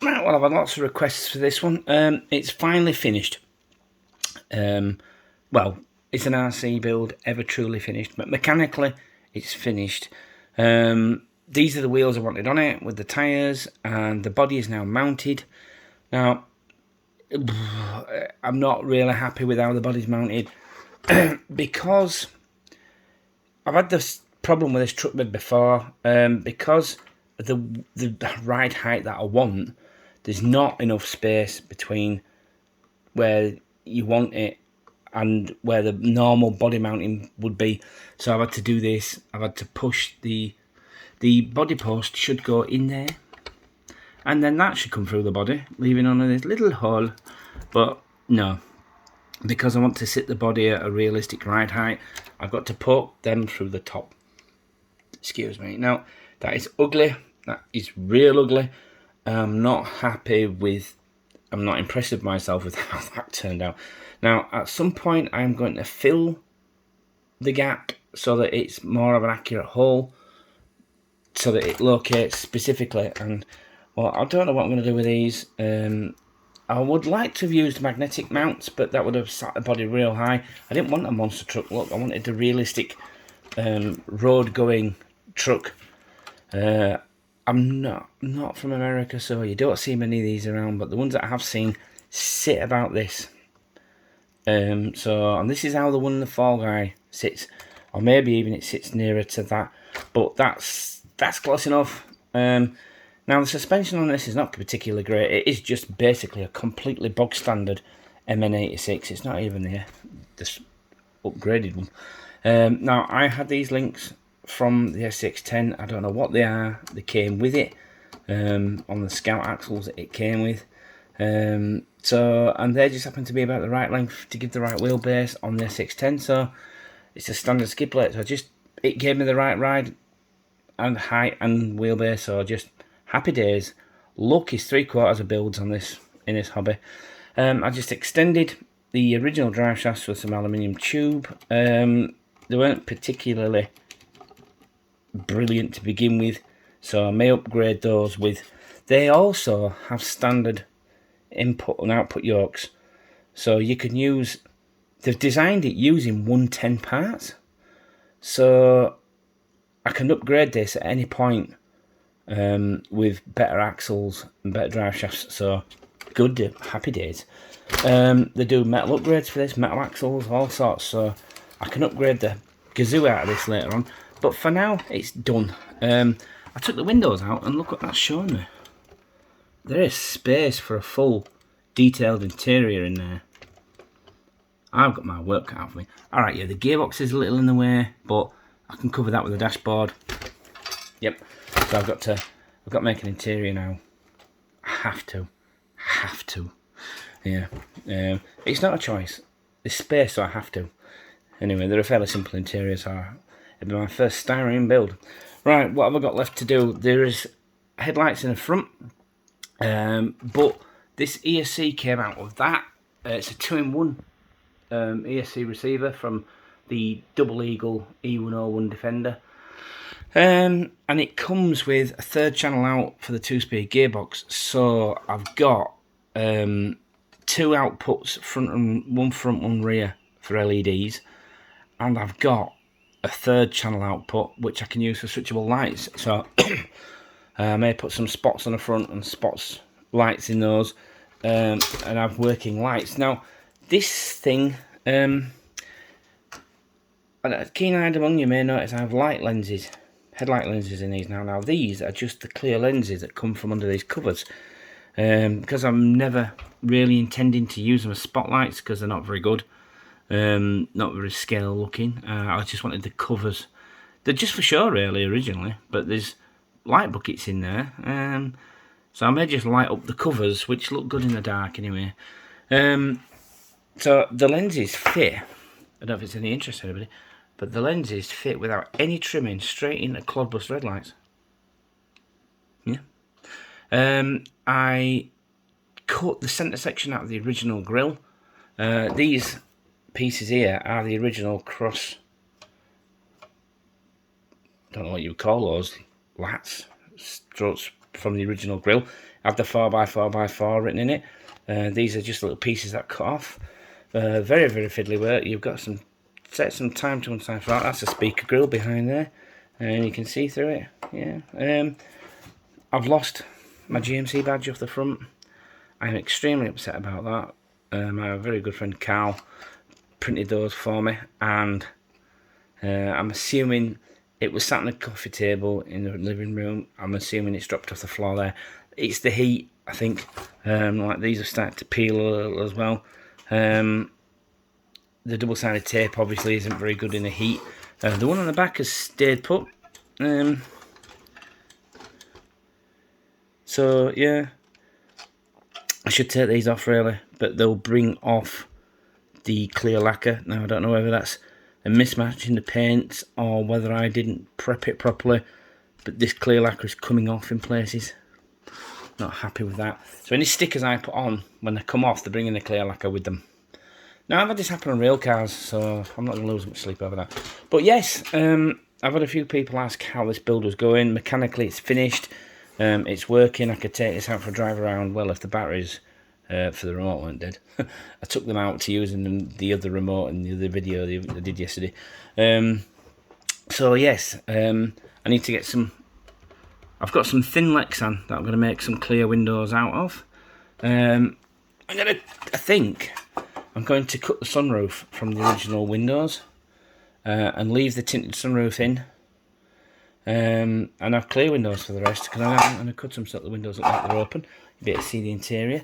Right, well, I've had lots of requests for this one. It's finally finished. Well, it's an RC build, ever truly finished, but mechanically, it's finished. These are the wheels I wanted on it with the tyres, and the body is now mounted. Now, I'm not really happy with how the body's mounted because I've had this problem with this truck bed before. Because the ride height that I want, there's not enough space between where you want it and where the normal body mounting would be. So I've had to do this. I've had to push the body post should go in there, and then that should come through the body, leaving on this little hole. But no, because I want to sit the body at a realistic ride height, I've got to poke them through the top. Excuse me. Now, that is ugly. That is real ugly. I'm not happy with... I'm not impressed with myself with how that turned out. Now, at some point, I'm going to fill the gap so that it's more of an accurate hole, so that it locates specifically. And, well, I don't know what I'm going to do with these. I would like to have used magnetic mounts, but that would have sat the body real high. I didn't want a monster truck look. I wanted a realistic road-going truck. I'm not from America, so you don't see many of these around, but the ones that I have seen sit about this. And this is how the one in the Fall Guy sits, or maybe even it sits nearer to that, but that's close enough. Now the suspension on this is not particularly great. It is just basically a completely bog standard MN86. It's not even this upgraded one. Now I had these links from the SX10. I don't know what they are. They came with it on the Scout axles that it came with. And they just happen to be about the right length to give the right wheelbase on the SX10. So it's a standard skid plate. So it gave me the right ride and height and wheelbase. So just happy days. Luck is 3/4 of builds on this in this hobby. I just extended the original drive shafts with some aluminium tube. They weren't particularly brilliant to begin with, so I may upgrade those with... They also have standard input and output yokes, so you can use... They've designed it using 110 parts, so I can upgrade this at any point with better axles and better drive shafts. So good, happy days. They do metal upgrades for this, metal axles, all sorts, so I can upgrade the gazoo out of this later on. But for now, it's done. I took the windows out and look what that's showing me. There is space for a full detailed interior in there. I've got my work cut out for me. Alright, yeah, the gearbox is a little in the way, but I can cover that with a dashboard. Yep. So I've got to make an interior now. I have to. Yeah. It's not a choice. There's space, so I have to. Anyway, they're a fairly simple interior, so it'll be my first styrene build. Right, what have I got left to do? There is headlights in the front, but this ESC came out of that. It's a 2-in-1 ESC receiver from the Double Eagle E101 Defender. And it comes with a 3rd channel out for the 2-speed gearbox. So I've got 2 outputs, one front, one rear for LEDs. And I've got a 3rd channel output which I can use for switchable lights. So I may put some spots on the front and lights in those, and have working lights. Now this thing, keen-eyed among you may notice I have headlight lenses in these now. Now these are just the clear lenses that come from under these covers, because I'm never really intending to use them as spotlights because they're not very good. Not very scale looking. I just wanted the covers. They're just for show really originally, but there's light buckets in there, so I may just light up the covers, which look good in the dark anyway. So the lenses fit. I don't know if it's any interest to anybody, but the lenses fit without any trimming straight into Clodbuster headlights. Yeah. I cut the centre section out of the original grille. These pieces here are the original cross... I don't know what you would call those, lats, struts from the original grille. have the 4x4x4 written in it. These are just little pieces that cut off. Very, very fiddly work. You've got some set some time to one side for that. That's a speaker grill behind there, and you can see through it. Yeah. I've lost my GMC badge off the front. I'm extremely upset about that. My very good friend Carl printed those for me, and I'm assuming it was sat on the coffee table in the living room. I'm assuming it's dropped off the floor there. It's the heat, I think. Like these have started to peel a little as well. The double-sided tape obviously isn't very good in the heat. The one on the back has stayed put. So yeah, I should take these off really, but they'll bring off the clear lacquer. Now I don't know whether that's a mismatch in the paints or whether I didn't prep it properly, but this clear lacquer is coming off in places. Not happy with that. So any stickers I put on, when they come off, they're bringing the clear lacquer with them. Now I've had this happen on real cars, so I'm not going to lose much sleep over that. But yes, I've had a few people ask how this build was going. Mechanically it's finished, it's working. I could take this out for a drive around. Well, if the batteries for the remote weren't dead. I took them out to use in the other remote in the other video I did yesterday. So yes, I need to get some. I've got some thin Lexan that I'm going to make some clear windows out of. I think I'm going to cut the sunroof from the original windows and leave the tinted sunroof in, and have clear windows for the rest, because I'm going to cut them so that the windows look like they're open. You'll be able to see the interior.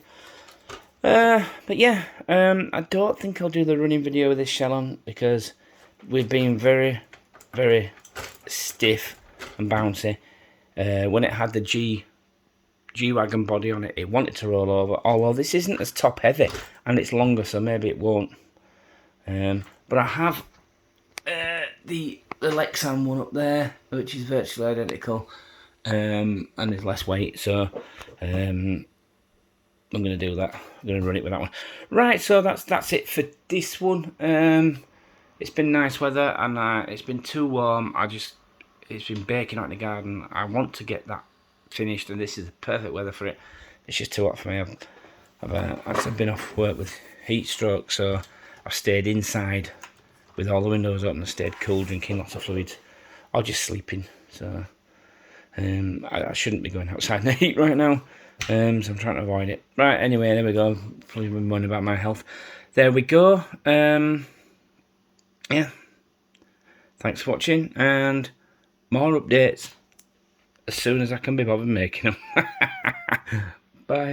But yeah, I don't think I'll do the running video with this shell on, because we've been very, very stiff and bouncy. When it had the G-Wagon body on it, it wanted to roll over, although this isn't as top heavy and it's longer, so maybe it won't. But I have the Lexan one up there, which is virtually identical, and is less weight, so I'm going to do that. I'm going to run it with that one. Right, so that's it for this one. It's been nice weather, and it's been too warm. It's been baking out in the garden. I want to get that finished, and this is the perfect weather for it. It's just too hot for me. I've been off work with heat stroke, so I've stayed inside with all the windows open. I stayed cool, drinking lots of fluids, or just sleeping. So I shouldn't be going outside in the heat right now. So I'm trying to avoid it. Right, anyway, there we go. Probably been moaning about my health. There we go. Yeah. Thanks for watching, and more updates as soon as I can be bothered making them. Bye.